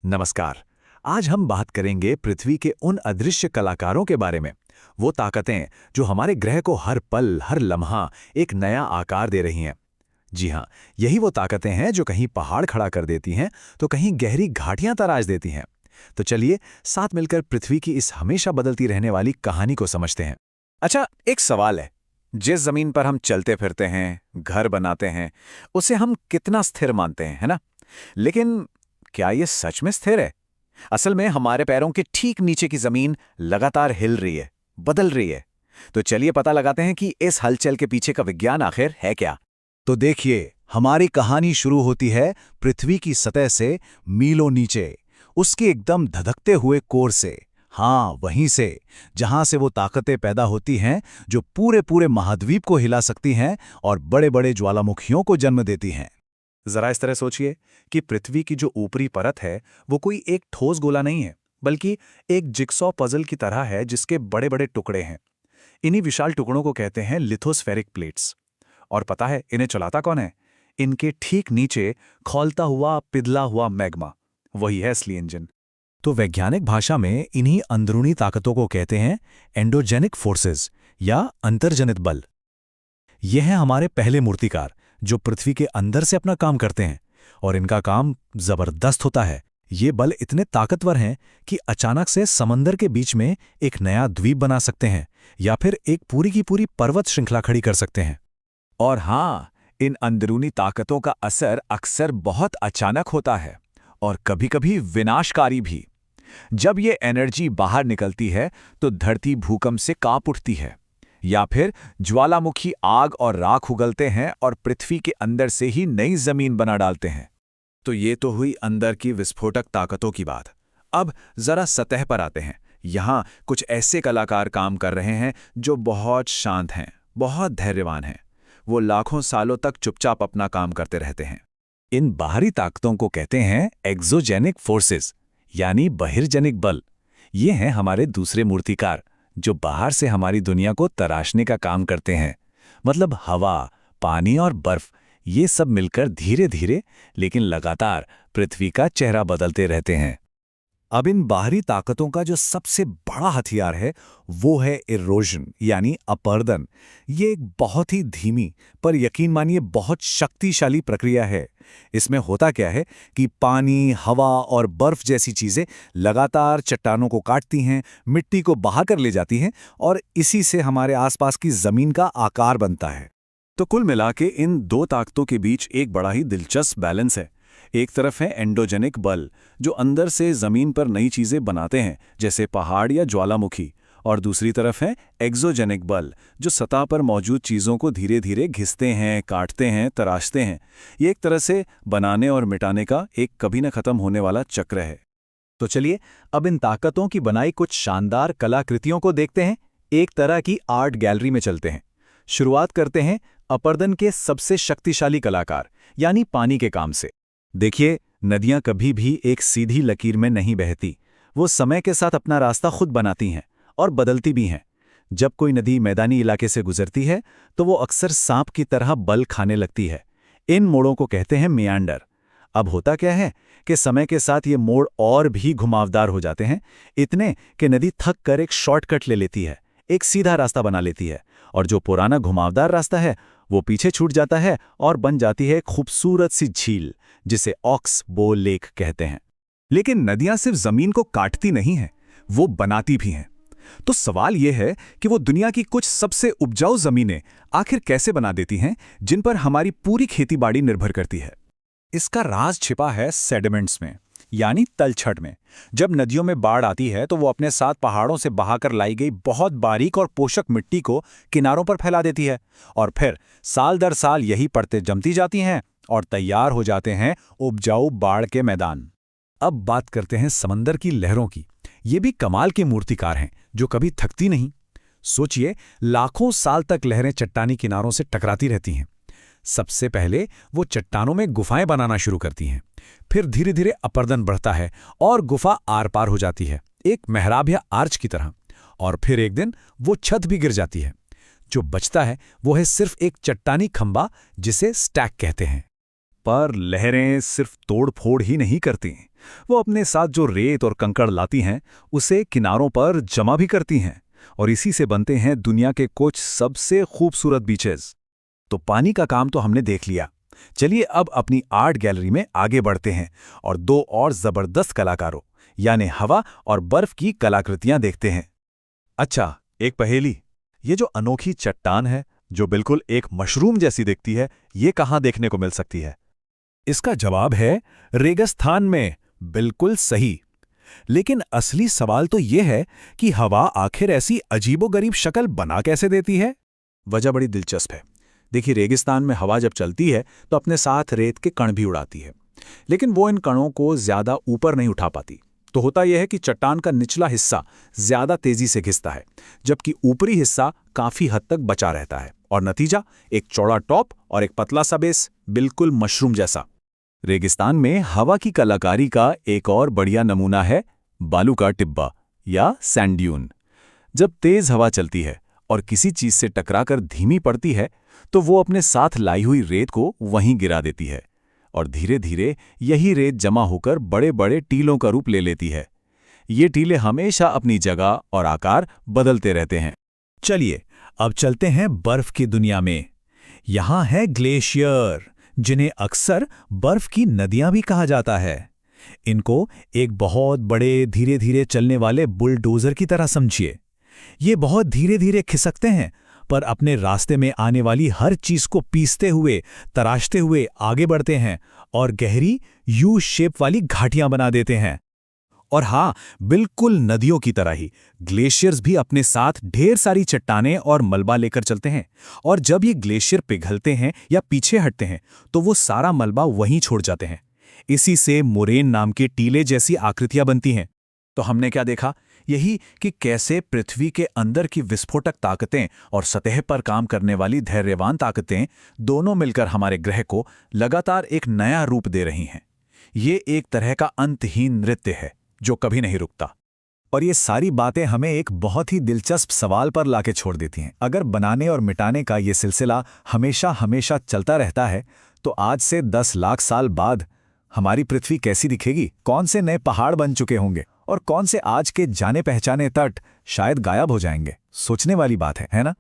नमस्कार। आज हम बात करेंगे पृथ्वी के उन अदृश्य कलाकारों के बारे में। वो ताकतें जो हमारे ग्रह को हर पल हर लम्हा एक नया आकार दे रही हैं। जी हाँ, यही वो ताकतें हैं जो कहीं पहाड़ खड़ा कर देती हैं तो कहीं गहरी घाटियां तराश देती हैं। तो चलिए साथ मिलकर पृथ्वी की इस हमेशा बदलती रहने वाली कहानी को समझते हैं। अच्छा, एक सवाल है। जिस जमीन पर हम चलते फिरते हैं, घर बनाते हैं, उसे हम कितना स्थिर मानते हैं, है ना? लेकिन क्या ये सच में स्थिर है? असल में हमारे पैरों के ठीक नीचे की जमीन लगातार हिल रही है, बदल रही है। तो चलिए पता लगाते हैं कि इस हलचल के पीछे का विज्ञान आखिर है क्या। तो देखिए, हमारी कहानी शुरू होती है पृथ्वी की सतह से मीलों नीचे, उसके एकदम धधकते हुए कोर से। हाँ, वहीं से, जहां से वो ताकतें पैदा होती हैं जो पूरे पूरे महाद्वीप को हिला सकती हैं और बड़े बड़े ज्वालामुखियों को जन्म देती हैं। जरा इस तरह सोचिए कि पृथ्वी की जो ऊपरी परत है वो कोई एक ठोस गोला नहीं है, बल्कि एक जिक्सॉ पजल की तरह है जिसके बड़े बड़े टुकड़े हैं। इन्हीं विशाल टुकड़ों को कहते हैं लिथोस्फेरिक प्लेट्स। और पता है इन्हें चलाता कौन है? इनके ठीक नीचे खौलता हुआ पिघला हुआ मैग्मा, वही है असली इंजन। तो वैज्ञानिक भाषा में इन्हीं अंदरूनी ताकतों को कहते हैं एंडोजेनिक फोर्सेस या अंतर्जनित बल। ये हैं हमारे पहले मूर्तिकार जो पृथ्वी के अंदर से अपना काम करते हैं, और इनका काम जबरदस्त होता है। ये बल इतने ताकतवर हैं कि अचानक से समंदर के बीच में एक नया द्वीप बना सकते हैं या फिर एक पूरी की पूरी पर्वत श्रृंखला खड़ी कर सकते हैं। और हाँ, इन अंदरूनी ताकतों का असर अक्सर बहुत अचानक होता है और कभी-कभी विनाशकारी भी। जब ये एनर्जी बाहर निकलती है तो धरती भूकंप से कांप उठती है, या फिर ज्वालामुखी आग और राख उगलते हैं और पृथ्वी के अंदर से ही नई जमीन बना डालते हैं। तो ये तो हुई अंदर की विस्फोटक ताकतों की बात। अब जरा सतह पर आते हैं। यहाँ कुछ ऐसे कलाकार काम कर रहे हैं जो बहुत शांत हैं, बहुत धैर्यवान हैं। वो लाखों सालों तक चुपचाप अपना काम करते रहते हैं। इन बाहरी ताकतों को कहते हैं एक्सोजेनिक फोर्सेस, यानी बहिर्जनिक बल। ये हैं हमारे दूसरे मूर्तिकार जो बाहर से हमारी दुनिया को तराशने का काम करते हैं। मतलब हवा, पानी और बर्फ, ये सब मिलकर धीरे धीरे लेकिन लगातार पृथ्वी का चेहरा बदलते रहते हैं। अब इन बाहरी ताकतों का जो सबसे बड़ा हथियार है वो है इरोजन, यानी अपरदन। ये एक बहुत ही धीमी पर यकीन मानिए बहुत शक्तिशाली प्रक्रिया है। इसमें होता क्या है कि पानी, हवा और बर्फ जैसी चीजें लगातार चट्टानों को काटती हैं, मिट्टी को बहा कर ले जाती हैं, और इसी से हमारे आसपास की जमीन का आकार बनता है। तो कुल मिला के इन दो ताकतों के बीच एक बड़ा ही दिलचस्प बैलेंस है। एक तरफ है एंडोजेनिक बल जो अंदर से जमीन पर नई चीजें बनाते हैं, जैसे पहाड़ या ज्वालामुखी, और दूसरी तरफ है एक्सोजेनिक बल जो सतह पर मौजूद चीजों को धीरे धीरे घिसते हैं, काटते हैं, तराशते हैं। ये एक तरह से बनाने और मिटाने का एक कभी न खत्म होने वाला चक्र है। तो चलिए अब इन ताकतों की बनाई कुछ शानदार कलाकृतियों को देखते हैं। एक तरह की आर्ट गैलरी में चलते हैं। शुरुआत करते हैं अपरदन के सबसे शक्तिशाली कलाकार यानी पानी के काम से। देखिए, नदियां कभी भी एक सीधी लकीर में नहीं बहती। वो समय के साथ अपना रास्ता खुद बनाती हैं और बदलती भी हैं। जब कोई नदी मैदानी इलाके से गुजरती है तो वो अक्सर सांप की तरह बल खाने लगती है। इन मोड़ों को कहते हैं मियांडर। अब होता क्या है कि समय के साथ ये मोड़ और भी घुमावदार हो जाते हैं, इतने कि नदी थक कर एक शॉर्टकट ले लेती है, एक सीधा रास्ता बना लेती है, और जो पुराना घुमावदार रास्ता है वो पीछे छूट जाता है और बन जाती है एक खूबसूरत सी झील जिसे ऑक्स बो लेक कहते हैं। लेकिन नदियां सिर्फ जमीन को काटती नहीं हैं, वो बनाती भी हैं। तो सवाल यह है कि वो दुनिया की कुछ सबसे उपजाऊ जमीनें आखिर कैसे बना देती हैं जिन पर हमारी पूरी खेतीबाड़ी निर्भर करती है। इसका राज छिपा है सेडिमेंट्स में, यानी तलछट में। जब नदियों में बाढ़ आती है तो वो अपने साथ पहाड़ों से बहाकर लाई गई बहुत बारीक और पोषक मिट्टी को किनारों पर फैला देती है, और फिर साल दर साल यही परतें जमती जाती हैं और तैयार हो जाते हैं उपजाऊ बाढ़ के मैदान। अब बात करते हैं समंदर की लहरों की। ये भी कमाल के मूर्तिकार हैं जो कभी थकती नहीं। सोचिए, लाखों साल तक लहरें चट्टानी किनारों से टकराती रहती हैं। सबसे पहले वो चट्टानों में गुफाएं बनाना शुरू करती हैं, फिर धीरे धीरे अपरदन बढ़ता है और गुफा आर पार हो जाती है, एक मेहराब या आर्च की तरह, और फिर एक दिन वो छत भी गिर जाती है। जो बचता है वो है सिर्फ एक चट्टानी खंबा जिसे स्टैक कहते हैं। पर लहरें सिर्फ तोड़ फोड़ ही नहीं करती, वो अपने साथ जो रेत और कंकड़ लाती हैं उसे किनारों पर जमा भी करती हैं और इसी से बनते हैं दुनिया के कुछ सबसे खूबसूरत बीचेस। तो पानी का काम तो हमने देख लिया। चलिए अब अपनी आर्ट गैलरी में आगे बढ़ते हैं और दो और जबरदस्त कलाकारों यानी हवा और बर्फ की कलाकृतियां देखते हैं। अच्छा, एक पहेली। ये जो अनोखी चट्टान है जो बिल्कुल एक मशरूम जैसी दिखती है, ये कहाँ देखने को मिल सकती है? इसका जवाब है रेगिस्तान में। बिल्कुल सही। लेकिन असली सवाल तो ये है कि हवा आखिर ऐसी अजीबोगरीब शक्ल बना कैसे देती है? वजह बड़ी दिलचस्प है। देखिए, रेगिस्तान में हवा जब चलती है तो अपने साथ रेत के कण भी उड़ाती है, लेकिन वो इन कणों को ज्यादा ऊपर नहीं उठा पाती। तो होता यह है कि चट्टान का निचला हिस्सा ज्यादा तेजी से घिसता है, जबकि ऊपरी हिस्सा काफी हद तक बचा रहता है, और नतीजा एक चौड़ा टॉप और एक पतला सा बेस, बिल्कुल मशरूम जैसा। रेगिस्तान में हवा की कलाकारी का एक और बढ़िया नमूना है बालू का टिब्बा या सैंड ड्यून। जब तेज हवा चलती है और किसी चीज से टकराकर धीमी पड़ती है तो वो अपने साथ लाई हुई रेत को वहीं गिरा देती है, और धीरे धीरे यही रेत जमा होकर बड़े बड़े टीलों का रूप ले लेती है। ये टीले हमेशा अपनी जगह और आकार बदलते रहते हैं। चलिए अब चलते हैं बर्फ की दुनिया में। यहाँ है ग्लेशियर, जिन्हें अक्सर बर्फ की नदियां भी कहा जाता है। इनको एक बहुत बड़े धीरे धीरे चलने वाले बुलडोजर की तरह समझिए। ये बहुत धीरे धीरे खिसकते हैं, पर अपने रास्ते में आने वाली हर चीज को पीसते हुए, तराशते हुए आगे बढ़ते हैं और गहरी यू शेप वाली घाटियां बना देते हैं। और हाँ, बिल्कुल नदियों की तरह ही ग्लेशियर्स भी अपने साथ ढेर सारी चट्टानें और मलबा लेकर चलते हैं, और जब ये ग्लेशियर पिघलते हैं या पीछे हटते हैं तो वो सारा मलबा वहीं छोड़ जाते हैं। इसी से मोरेन नाम के टीले जैसी आकृतियां बनती हैं। तो हमने क्या देखा? यही कि कैसे पृथ्वी के अंदर की विस्फोटक ताकतें और सतह पर काम करने वाली धैर्यवान ताकतें दोनों मिलकर हमारे ग्रह को लगातार एक नया रूप दे रही हैं। ये एक तरह का अंतहीन नृत्य है जो कभी नहीं रुकता। और ये सारी बातें हमें एक बहुत ही दिलचस्प सवाल पर लाके छोड़ देती हैं। अगर बनाने और मिटाने का ये सिलसिला हमेशा हमेशा चलता रहता है तो आज से 10 लाख साल बाद हमारी पृथ्वी कैसी दिखेगी? कौन से नए पहाड़ बन चुके होंगे और कौन से आज के जाने पहचाने तट शायद गायब हो जाएंगे? सोचने वाली बात है ना?